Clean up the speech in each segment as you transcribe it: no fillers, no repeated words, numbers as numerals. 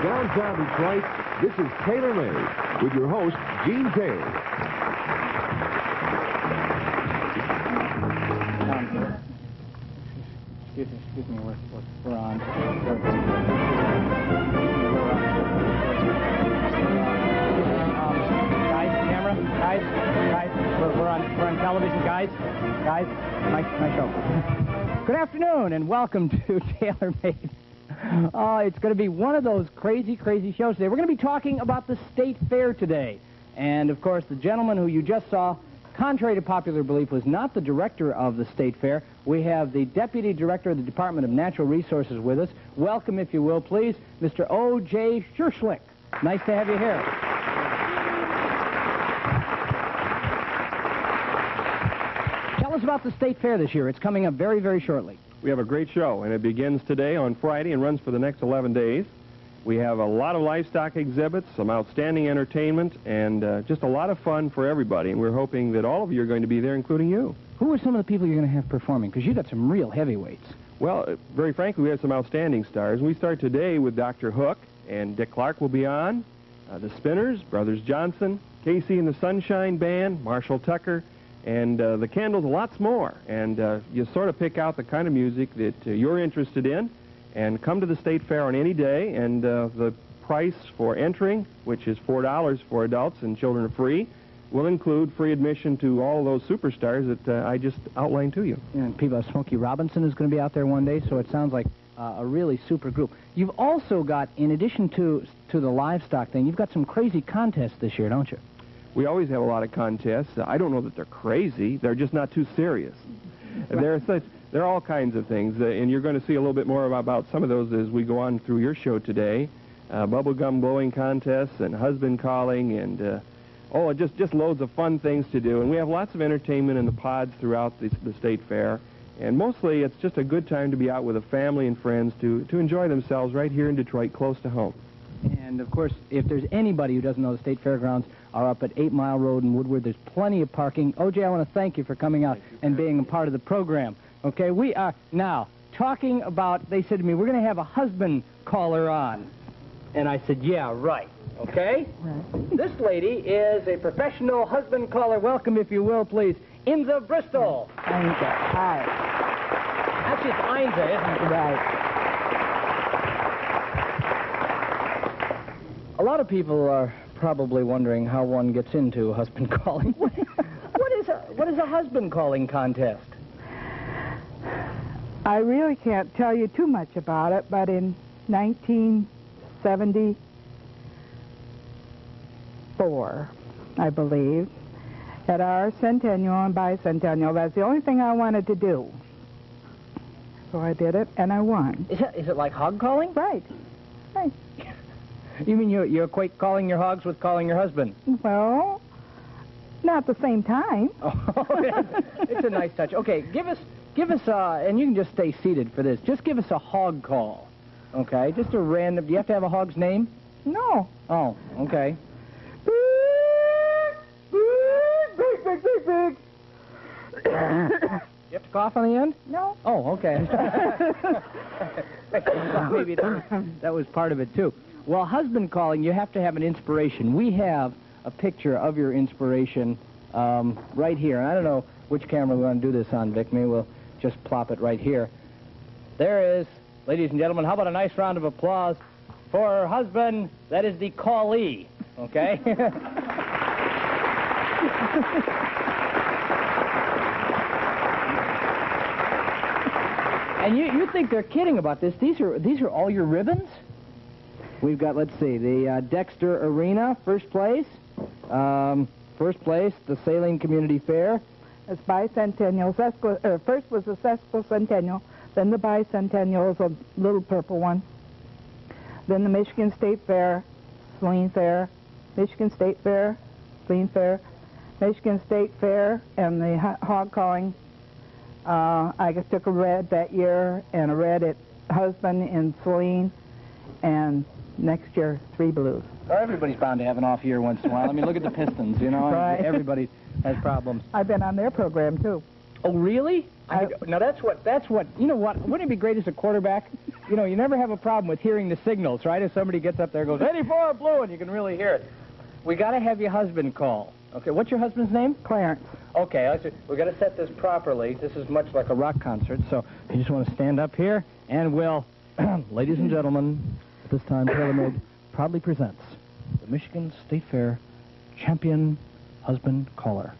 Downtown Detroit, this is Taylor Made with your host, Gene Taylor. Excuse me, we're on. Guys, camera, guys, we're on television, guys, my show. Good afternoon and welcome to Taylor Made. It's going to be one of those crazy shows today. We're going to be talking about the State Fair today. And, of course, the gentleman who you just saw, contrary to popular belief, was not the director of the State Fair. We have the Deputy Director of the Department of Natural Resources with us. Welcome, if you will, please, Mr. O.J. Scherschlick. Nice to have you here. Tell us about the State Fair this year. It's coming up very shortly. We have a great show, and it begins today on Friday and runs for the next 11 days. We have a lot of livestock exhibits, some outstanding entertainment, and just a lot of fun for everybody. And we're hoping that all of you are going to be there, including you. Who are some of the people you're going to have performing? Because you've got some real heavyweights. Well, very frankly, we have some outstanding stars. We start today with Dr. Hook, and Dick Clark will be on. The Spinners, Brothers Johnson, Casey and the Sunshine Band, Marshall Tucker, and the Candles, lots more. And you sort of pick out the kind of music that you're interested in and come to the State Fair on any day. And the price for entering, which is $4 for adults and children are free, will include free admission to all of those superstars that I just outlined to you. And people, Smokey Robinson is going to be out there one day, so it sounds like a really super group. You've also got, in addition to the livestock thing, you've got some crazy contests this year, don't you? We always have a lot of contests. I don't know that they're crazy. They're just not too serious. Right. There are all kinds of things, and you're going to see a little bit more about some of those as we go on through your show today. Bubblegum blowing contests and husband calling and, just loads of fun things to do. And we have lots of entertainment in the pods throughout the State Fair. And mostly it's just a good time to be out with a family and friends to enjoy themselves right here in Detroit, close to home. And, of course, if there's anybody who doesn't know the State Fairgrounds are up at 8 Mile Road in Woodward, there's plenty of parking. O.J., I want to thank you for coming out and being a part of the program. Okay, we are now talking about, they said to me, we're going to have a husband caller on. And I said, yeah, right. Okay? Right. This lady is a professional husband caller. Welcome, if you will, please, Inza Bristol. Inza, hi. Actually, it's Inza, isn't it? Right. A lot of people are probably wondering how one gets into husband calling. What is a husband calling contest? I really can't tell you too much about it, but in 1974, I believe, at our centennial and bicentennial, that's the only thing I wanted to do. So I did it, and I won. Is it like hog calling? Right. Right. You mean you equate calling your hogs with calling your husband? Well, not at the same time. Oh, it's a nice touch. Okay, give us, and you can just stay seated for this. Just give us a hog call, okay? Just a random. Do you have to have a hog's name? No. Oh, okay. Big. You have to cough on the end? No. Oh, okay. Maybe that was part of it, too. Well, husband calling, you have to have an inspiration. We have a picture of your inspiration right here. And I don't know which camera we want to do this on, Vic. Maybe we'll just plop it right here. There is, ladies and gentlemen, how about a nice round of applause for her husband? That is the callee, okay? And you think they're kidding about this. These are all your ribbons? We've got, let's see, the Dexter Arena, first place. First place, the Saline Community Fair. It's bicentennial. First was the sesquicentennial, then the bicentennial is a little purple one. Then the Michigan State Fair, Saline Fair, Michigan State Fair, Saline Fair, Michigan State Fair, and the hog calling. I just took a red that year and a red at husband in Saline, and next year 3 blues. Well, everybody's bound to have an off year once in a while. I mean, look at the Pistons, you know. Right. Everybody has problems. I've been on their program too. Oh, really? Now that's what. You know what? Wouldn't it be great as a quarterback you know, you never have a problem with hearing the signals, right? If somebody gets up there and goes, 84 blue, and you can really hear it. We got to have your husband call. Okay, what's your husband's name? Clarence. Okay, we got to set this properly. This is much like a rock concert, so you just want to stand up here, and we'll, ladies and gentlemen, at this time, TaylorMade proudly presents the Michigan State Fair champion husband caller.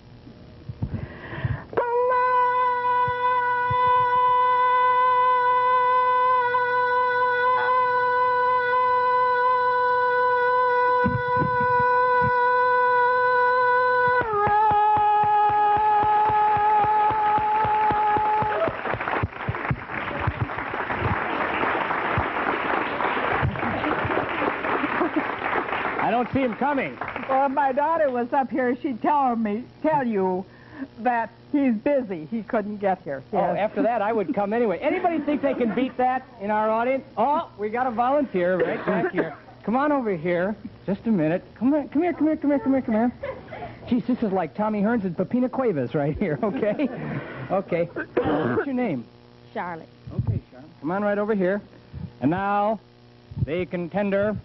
I don't see him coming. Well, if my daughter was up here, she'd tell you that he's busy. He couldn't get here. Oh, after that, I would come anyway. Anybody think they can beat that in our audience? Oh, we got a volunteer right back here. Come on over here. Just a minute. Come here. Geez, this is like Tommy Hearns and Pepina Cuevas right here, okay? Okay. What's your name? Charlotte. Okay, Charlotte. Come on right over here. And now, the contender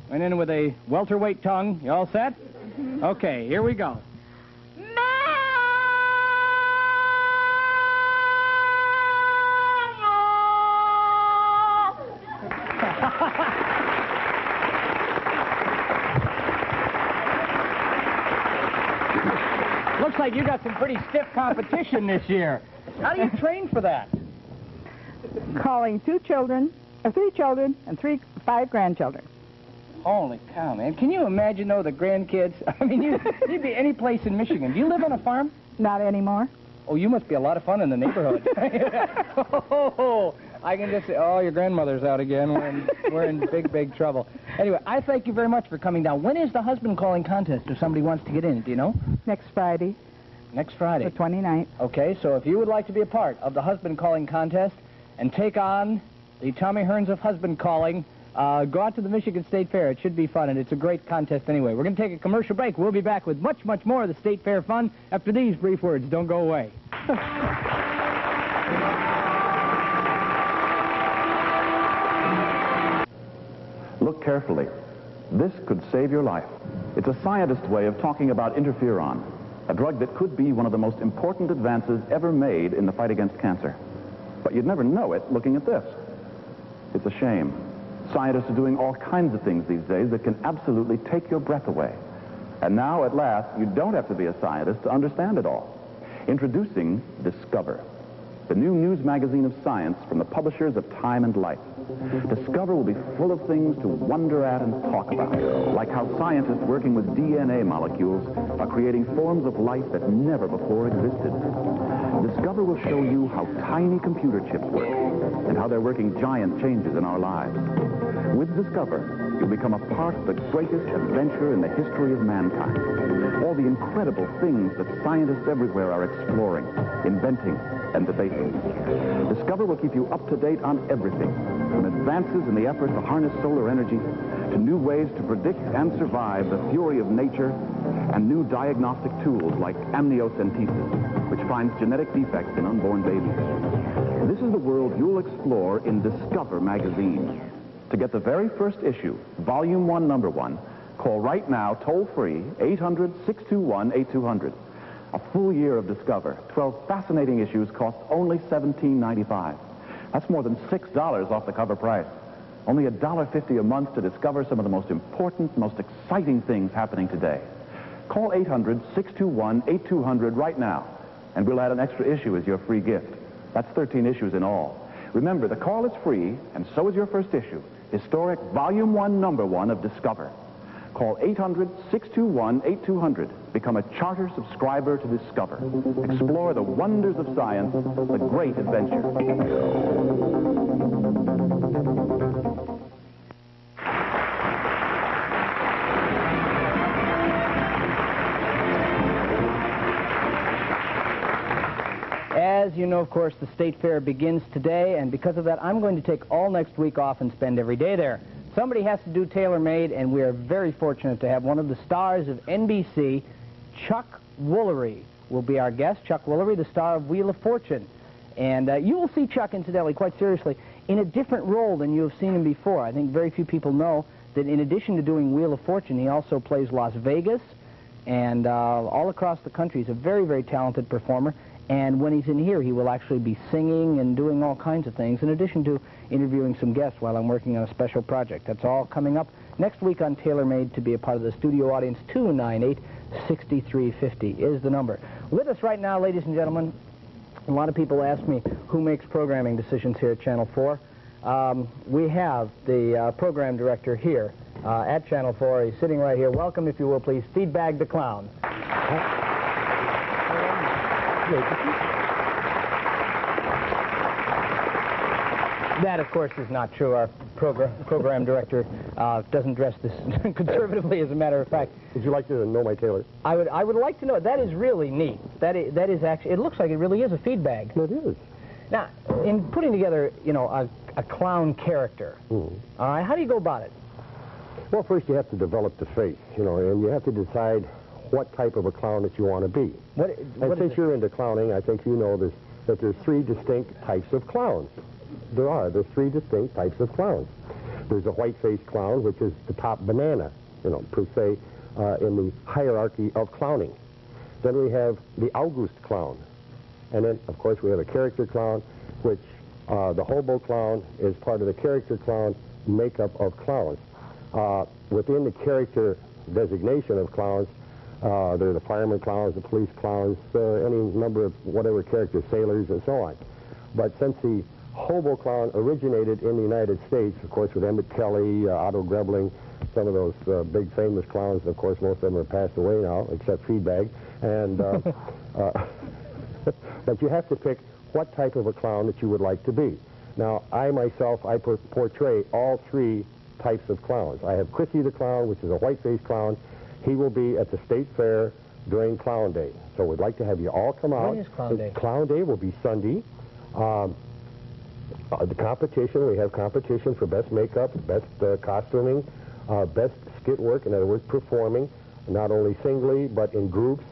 went in with a welterweight tongue. You all set? Mm-hmm. Okay, here we go. Looks like you got some pretty stiff competition this year. How do you train for that? Calling 3 children, and 5 grandchildren. Holy cow, man. Can you imagine, though, the grandkids? I mean, you'd be any place in Michigan. Do you live on a farm? Not anymore. Oh, you must be a lot of fun in the neighborhood. Oh, I can just say, oh, your grandmother's out again. We're in big, big trouble. Anyway, I thank you very much for coming down. When is the husband calling contest if somebody wants to get in? Do you know? Next Friday. Next Friday. The 29th. Okay, so if you would like to be a part of the husband calling contest and take on the Tommy Hearns of husband calling, go out to the Michigan State Fair. It should be fun, and it's a great contest anyway. We're going to take a commercial break. We'll be back with much, much more of the State Fair fun after these brief words. Don't go away. Look carefully. This could save your life. It's a scientist's way of talking about interferon, a drug that could be one of the most important advances ever made in the fight against cancer. But you'd never know it looking at this. It's a shame. Scientists are doing all kinds of things these days that can absolutely take your breath away. And now, at last, you don't have to be a scientist to understand it all. Introducing Discover, the new news magazine of science from the publishers of Time and Life. Discover will be full of things to wonder at and talk about, like how scientists working with DNA molecules are creating forms of life that never before existed. Discover will show you how tiny computer chips work and how they're working giant changes in our lives. With Discover, you'll become a part of the greatest adventure in the history of mankind. All the incredible things that scientists everywhere are exploring, inventing, and debating. Discover will keep you up to date on everything, from advances in the effort to harness solar energy to new ways to predict and survive the fury of nature and new diagnostic tools like amniocentesis, which finds genetic defects in unborn babies. This is the world you'll explore in Discover magazine. To get the very first issue, Volume 1, Number 1, call right now, toll-free, 800-621-8200. A full year of Discover. 12 fascinating issues cost only $17.95. That's more than $6 off the cover price. Only $1.50 a month to discover some of the most important, most exciting things happening today. Call 800-621-8200 right now, and we'll add an extra issue as your free gift. That's 13 issues in all. Remember, the call is free, and so is your first issue, historic Volume 1, Number 1 of Discover. Call 800-621-8200. Become a charter subscriber to Discover. Explore the wonders of science, the great adventure. As you know, of course, the State Fair begins today, and because of that, I'm going to take all next week off and spend every day there. Somebody has to do TaylorMade, and we are very fortunate to have one of the stars of NBC, Chuck Woolery, will be our guest. Chuck Woolery, the star of Wheel of Fortune. And you will see Chuck, incidentally, quite seriously, in a different role than you have seen him before. I think very few people know that in addition to doing Wheel of Fortune, he also plays Las Vegas and all across the country. He's a very, very talented performer. And when he's in here, he will actually be singing and doing all kinds of things, in addition to interviewing some guests while I'm working on a special project. That's all coming up next week on Tailor Made. To be a part of the studio audience, 298-6350 is the number. With us right now, ladies and gentlemen, a lot of people ask me who makes programming decisions here at Channel 4. We have the program director here at Channel 4. He's sitting right here. Welcome, if you will, please, Feedbag the Clown. That, of course, is not true. Our program director doesn't dress this conservatively, as a matter of fact. Would you like to know my tailor? I would like to know. That is really neat. That is actually, it looks like it really is a feed bag. It is. Now, in putting together, you know, a clown character, all right, how do you go about it? Well, first you have to develop the face, you know, and you have to decide what type of a clown that you want to be. And since you're into clowning, I think you know that there's three distinct types of clowns. There's three distinct types of clowns. There's a white-faced clown, which is the top banana, you know, per se, in the hierarchy of clowning. Then we have the August clown. And then, of course, we have a character clown, which the hobo clown is part of the character clown makeup of clowns. Within the character designation of clowns, there are the fireman clowns, the police clowns, any number of whatever characters, sailors, and so on. But since the hobo clown originated in the United States, of course, with Emmett Kelly, Otto Grebling, some of those big famous clowns. Of course, most of them have passed away now, except Feedbag. And but you have to pick what type of a clown that you would like to be. Now, I myself, I portray all three types of clowns. I have Chrissy the Clown, which is a white-faced clown. He will be at the State Fair during Clown Day. So we'd like to have you all come out. When is Clown Day? Clown Day will be Sunday. The competition, we have competition for best makeup, best costuming, best skit work, in other words, performing, not only singly, but in groups.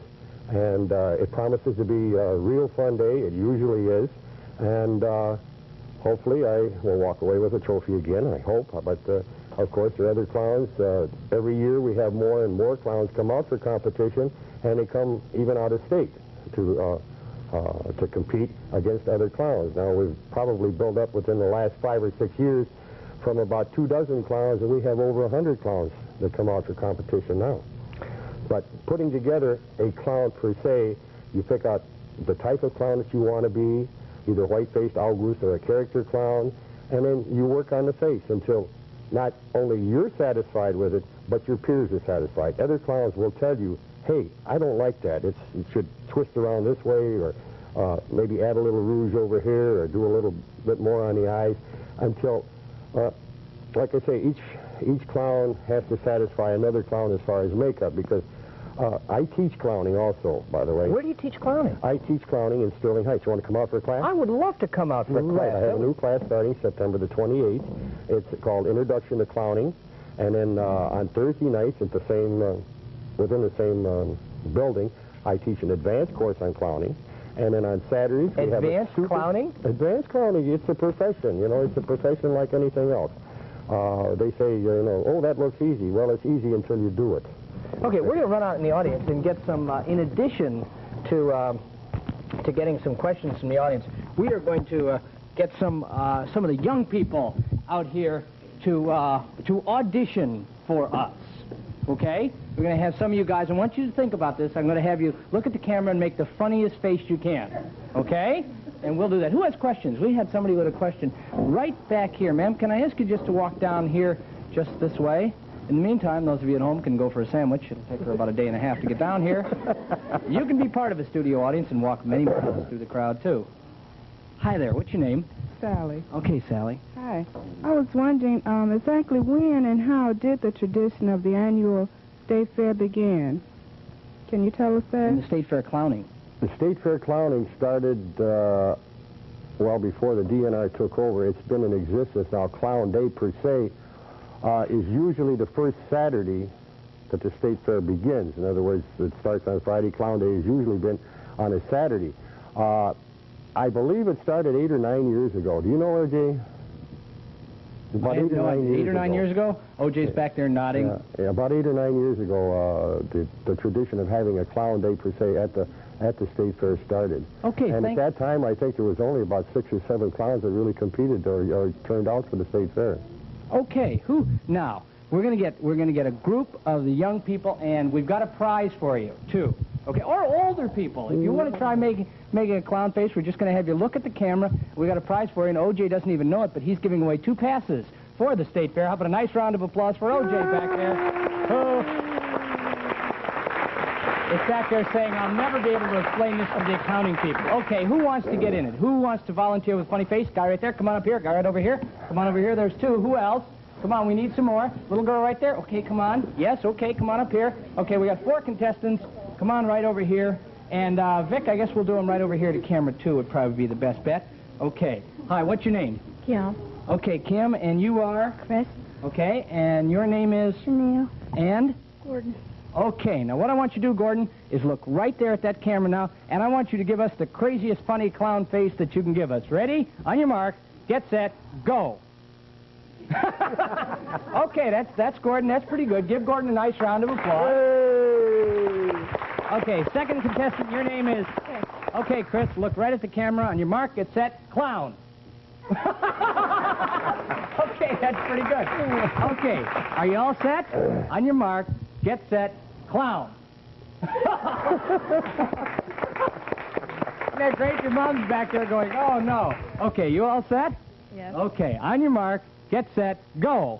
And it promises to be a real fun day. It usually is. And hopefully I will walk away with a trophy again, I hope. But, of course, there are other clowns. Every year we have more and more clowns come out for competition, and they come even out of state to compete against other clowns. Now, we've probably built up within the last 5 or 6 years from about 24 clowns, and we have over 100 clowns that come out for competition now. But putting together a clown per se, you pick out the type of clown that you want to be, either white-faced August or a character clown, and then you work on the face until not only you're satisfied with it, but your peers are satisfied. Other clowns will tell you, hey, I don't like that. It should twist around this way, or maybe add a little rouge over here, or do a little bit more on the eyes, until, like I say, each clown has to satisfy another clown as far as makeup, because I teach clowning also, by the way. Where do you teach clowning? I teach clowning in Sterling Heights. You want to come out for a class? I would love to come out for a class. I have a new class starting September the 28th. It's called Introduction to Clowning. And then on Thursday nights at the same, within the same building, I teach an advanced course on clowning. And then on Saturdays, we have advanced clowning? Advanced clowning. It's a profession. You know, it's a profession like anything else. They say, you know, oh, that looks easy. Well, it's easy until you do it. Okay, we're going to run out in the audience and get some, in addition to getting some questions from the audience, we are going to get some of the young people out here to audition for us, okay? We're going to have some of you guys, I want you to think about this. I'm going to have you look at the camera and make the funniest face you can, okay? And we'll do that. Who has questions? We had somebody with a question right back here. Ma'am, can I ask you just to walk down here just this way? In the meantime, those of you at home can go for a sandwich. It'll take her about a day and a half to get down here. You can be part of the studio audience and walk many miles through the crowd, too. Hi there. What's your name? Sally. Okay, Sally. Hi. I was wondering exactly when and how did the tradition of the annual State Fair begin? Can you tell us that? In the State Fair clowning. The State Fair clowning started, well, before the DNR took over. It's been in existence now. Clown Day, per se, is usually the first Saturday that the State Fair begins. In other words, it starts on Friday. Clown Day has usually been on a Saturday. I believe it started 8 or 9 years ago. Do you know, O.J.? About 8 or 9 years ago. OJ's back there nodding. Yeah, about 8 or 9 years ago, the tradition of having a clown day per se at the state fair started. Okay, and at that time, I think there was only about 6 or 7 clowns that really competed or turned out for the state fair. Okay, now we're gonna get a group of the young people, and we've got a prize for you too. Okay, or older people. If you want to try making a clown face, we're just going to have you look at the camera. We got a prize for you, and OJ doesn't even know it, but he's giving away 2 passes for the state fair. How about a nice round of applause for OJ back there? Who is back there saying, I'll never be able to explain this to the accounting people. Okay, who wants to get in it? Who wants to volunteer with funny face? Guy right there, come on up here. Guy right over here. Come on over here. There's 2. Who else? Come on, we need some more. Little girl right there. Okay, come on. Yes, okay, come on up here. Okay, we got 4 contestants. Come on right over here. And, Vic, I guess we'll do them right over here to camera 2 would probably be the best bet. Okay. Hi, what's your name? Kim. Okay, Kim, and you are? Chris. Okay, and your name is? Chanel. And? Gordon. Okay, now what I want you to do, Gordon, is look right there at that camera now, and I want you to give us the craziest funny clown face that you can give us. Ready? On your mark, get set, go. Okay, that's Gordon. That's pretty good. Give Gordon a nice round of applause. Okay, second contestant, your name is? Chris. Okay, Chris, look right at the camera. On your mark, get set, clown. Okay, that's pretty good. Okay, are you all set? On your mark, get set, clown. Isn't that great? Your mom's back there going, oh, no. Okay, you all set? Yes. Okay, on your mark, get set, go.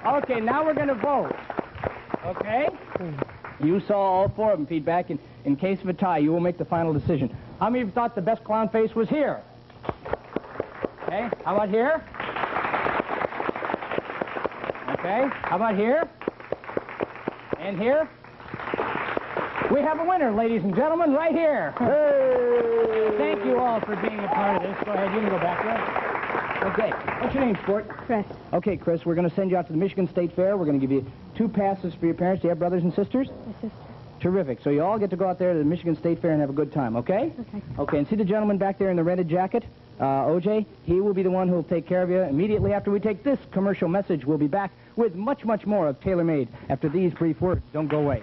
Okay, now we're going to vote. Okay? You saw all 4 of them feedback. In case of a tie, you will make the final decision. How many of you thought the best clown face was here? Okay, how about here? Okay, how about here? And here? We have a winner, ladies and gentlemen, right here. Hey! Thank you all for being a part of this. Go ahead, you can go back there. Okay, what's your name, sport? Chris. Okay, Chris, we're going to send you out to the Michigan State Fair. We're going to give you 2 passes for your parents. Do you have brothers and sisters? My sister. Terrific. So you all get to go out there to the Michigan State Fair and have a good time, okay? Okay. Okay, and see the gentleman back there in the rented jacket? OJ, he will be the one who will take care of you. Immediately after we take this commercial message, we'll be back with much, much more of Tailor Made after these brief words. Don't go away.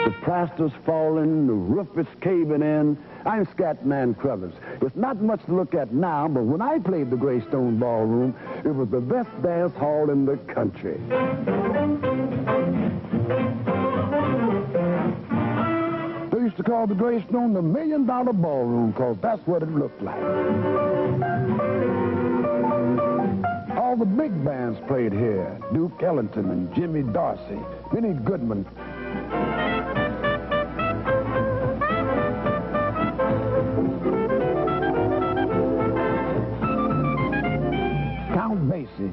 The plaster's falling, the roof is caving in. I'm Scatman Crothers. It's not much to look at now, but when I played the Greystone Ballroom, it was the best dance hall in the country. They used to call the Greystone the $1 Million Ballroom, because that's what it looked like. All the big bands played here. Duke Ellington and Jimmy Dorsey, Benny Goodman. Count Basie.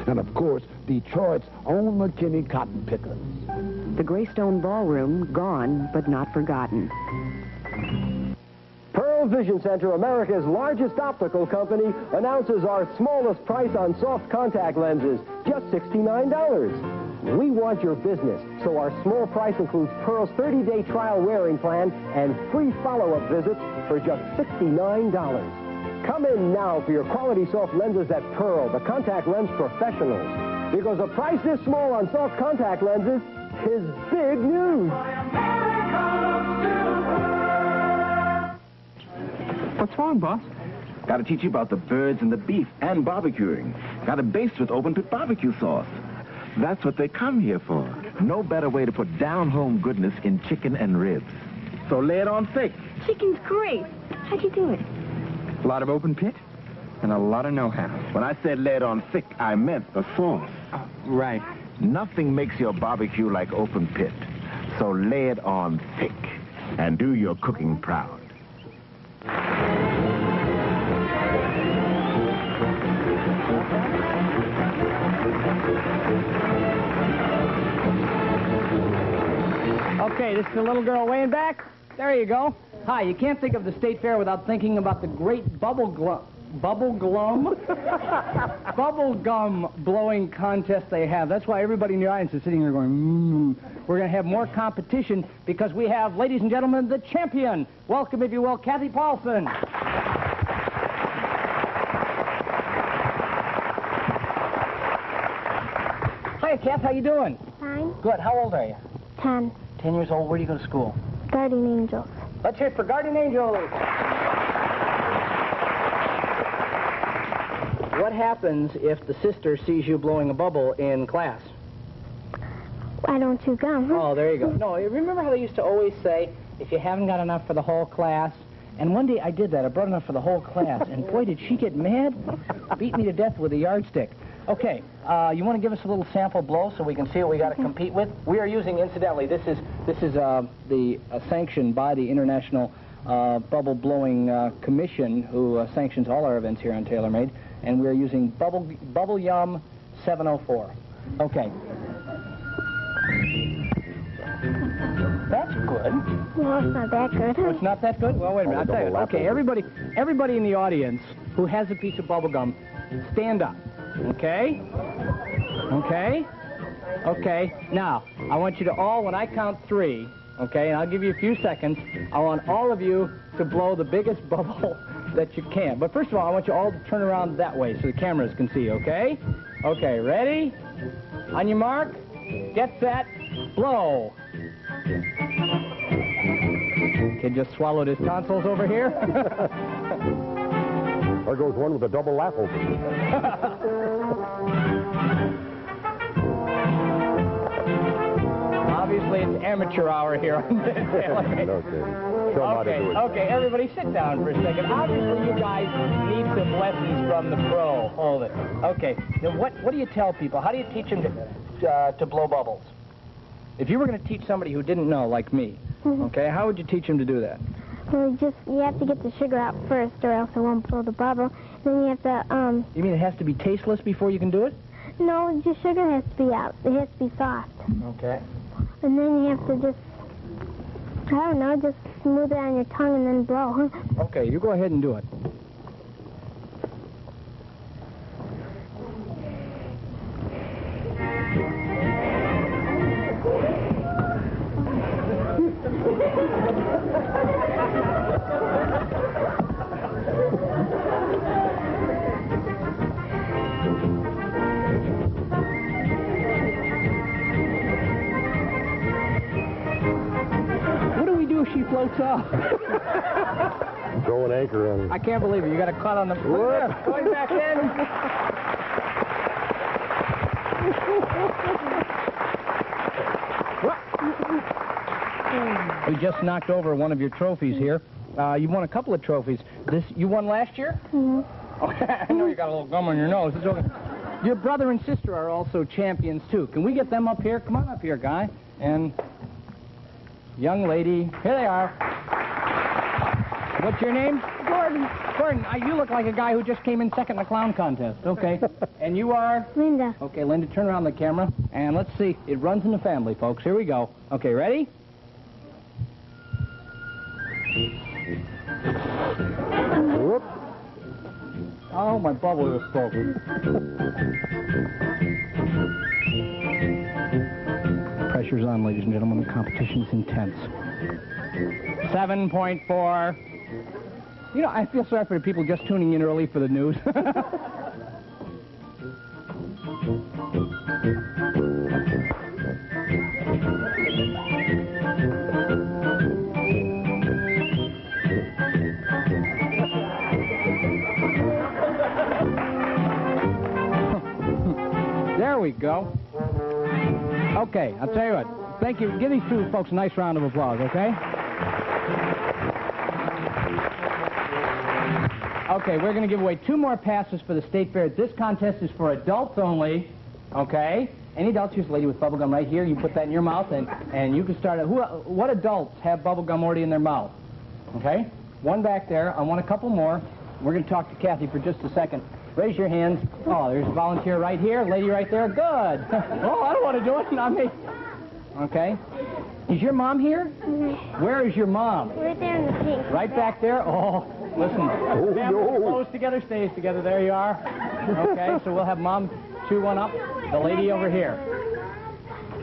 And, of course, Detroit's own McKinney Cotton Pickers. The Greystone Ballroom, gone but not forgotten. Pearl Vision Center, America's largest optical company, announces our smallest price on soft contact lenses, just $69. We want your business, so our small price includes Pearl's 30-day trial wearing plan and free follow-up visits for just $69. Come in now for your quality soft lenses at Pearl, the contact lens professionals. Because a price this small on soft contact lenses is big news. What's wrong, boss? Got to teach you about the birds and the beef and barbecuing. Got to baste with open pit barbecue sauce. That's what they come here for. No better way to put down-home goodness in chicken and ribs. So lay it on thick. Chicken's great. How'd you do it? A lot of open pit and a lot of know-how. When I said lay it on thick, I meant the sauce. Right. Nothing makes your barbecue like open pit. So lay it on thick and do your cooking proud. Okay, this is the little girl way in back. There you go. Hi, you can't think of the State Fair without thinking about the great bubble gum blowing contest they have. That's why everybody in the audience is sitting here going, We're going to have more competition because we have, ladies and gentlemen, the champion. Welcome, if you will, Kathy Paulson. Hi, Kath. How you doing? Fine. Good. How old are you? 10. 10 years old. Where do you go to school? Guardian Angels. Let's hear it for Guardian Angels. What happens if the sister sees you blowing a bubble in class? I don't chew gum. Oh, there you go. No, remember how they used to always say, if you haven't got enough for the whole class? And one day I did that. I brought enough for the whole class. And boy, did she get mad. Beat me to death with a yardstick. Okay, you want to give us a little sample blow so we can see what we got to compete with? We are using, incidentally, this is sanctioned by the International Bubble Blowing Commission, who sanctions all our events here on TaylorMade, and we are using Bubble Yum 704. Okay. That's good. No, it's not that good. Oh, it's not that good? Well, wait a minute. I'll tell you. Okay, everybody in the audience who has a piece of bubble gum, stand up. Okay? Okay? Okay. Now, I want you to all, when I count 3, okay, and I'll give you a few seconds, I want all of you to blow the biggest bubble that you can. But first of all, I want you all to turn around that way so the cameras can see, okay? Okay, ready? On your mark, get set, blow. Kid just swallowed his tonsils over here. There goes one with a double lap open. Obviously, it's amateur hour here on TaylorMade. Okay, everybody sit down for a second. Obviously, you guys need some lessons from the pro. Hold it. Okay, now what do you tell people? How do you teach them to blow bubbles? If you were going to teach somebody who didn't know, like me, okay, how would you teach them to do that? Well, you have to get the sugar out first, or else it won't blow the bubble. Then you have to, You mean it has to be tasteless before you can do it? No, the sugar has to be out. It has to be soft. Okay. And then you have to just, I don't know, just smooth it on your tongue and then blow. Okay, you go ahead and do it. She floats off. Throw an anchor in. I can't believe it. You got a cut on the... Going back in. We just knocked over one of your trophies here. You won a couple of trophies. You won last year? Mm-hmm. Okay, I know you got a little gum on your nose. It's okay. Your brother and sister are also champions, too. Can we get them up here? Come on up here, Guy. And... young lady. Here they are. What's your name? Gordon. Gordon, you look like a guy who just came in second in the clown contest. Okay. And you are? Linda. Okay, Linda, turn around the camera. And let's see. It runs in the family, folks. Here we go. Okay, ready? Whoop. Oh, my bubble is full. Pressure's on, ladies and gentlemen. The competition's intense. 7.4. You know, I feel sorry for the people just tuning in early for the news. There we go. Okay, I'll tell you what. Thank you. Give these two folks a nice round of applause, okay? Okay, we're going to give away 2 more passes for the State Fair. This contest is for adults only, okay? Any adults, here's a lady with bubble gum right here. You put that in your mouth, and you can start it. What adults have bubble gum already in their mouth? Okay? One back there. I want a couple more. We're going to talk to Kathy for just a second. Raise your hands. Oh, there's a volunteer right here, lady right there. Good. Oh, I don't want to do it. Not me. Okay. Is your mom here? Where is your mom? Right there in the pink. Right back there? Oh, listen. Family close together, stays together. There you are. Okay, so we'll have Mom chew one up. The lady over here.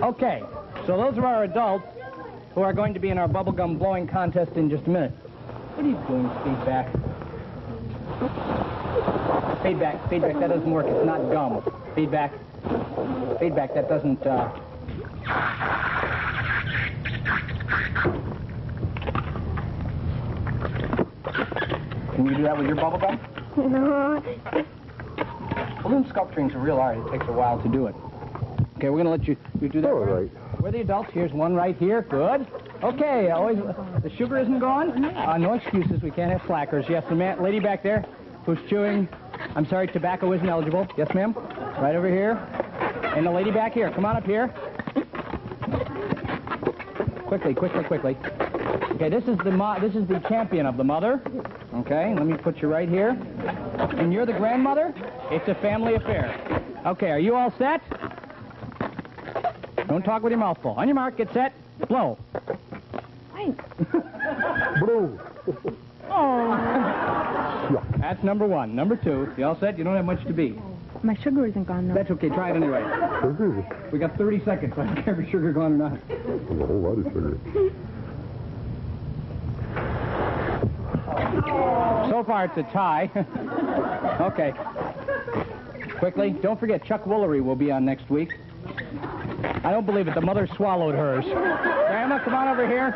Okay, so those are our adults who are going to be in our bubblegum blowing contest in just a minute. What are you doing, feedback? Feedback, feedback, that doesn't work. It's not gum. Feedback. Feedback, that doesn't, Can you do that with your bubble gum? No. Balloon sculpturing's a real art. It takes a while to do it. Okay, we're going to let you do that. All right. We're the adults. Here's one right here. Good. Okay, always, the sugar isn't gone? No excuses. We can't have slackers. Yes, the lady back there who's chewing, I'm sorry, tobacco isn't eligible. Yes, ma'am? Right over here. And the lady back here. Come on up here. Quickly, quickly, quickly. Okay, this is the champion of the mother. Okay, let me put you right here. And you're the grandmother? It's a family affair. Okay, are you all set? Don't talk with your mouth full. On your mark, get set, blow. Blue. Oh. That's number one. Number two, you all set? You don't have much to beat. My sugar isn't gone, though. That's okay. Try it anyway. We got 30 seconds. I don't care if your sugar gone or not. There's a whole lot of sugar. So far, it's a tie. Okay. Quickly, don't forget, Chuck Woolery will be on next week. I don't believe it. The mother swallowed hers. Grandma, come on over here.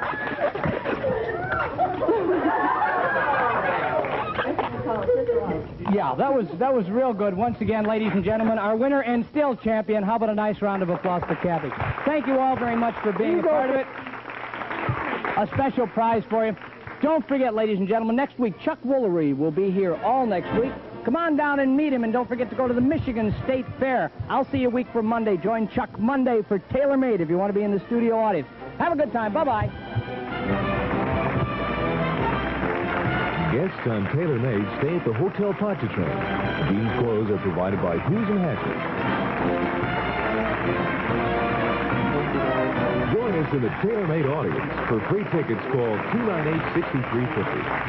Yeah, that was real good. Once again, ladies and gentlemen, our winner and still champion. How about a nice round of applause for Kathy? Thank you all very much for being a part of it. A special prize for you. Don't forget, ladies and gentlemen, next week, Chuck Woolery will be here all next week. Come on down and meet him, and don't forget to go to the Michigan State Fair. I'll see you a week from Monday. Join Chuck Monday for Tailor Made if you want to be in the studio audience. Have a good time. Bye-bye. Guests on Tailor Made stay at the Hotel Pontchartrain. These clothes are provided by Hughes and Hatcher. Join us in the Tailor Made audience. For free tickets, call 298-6350.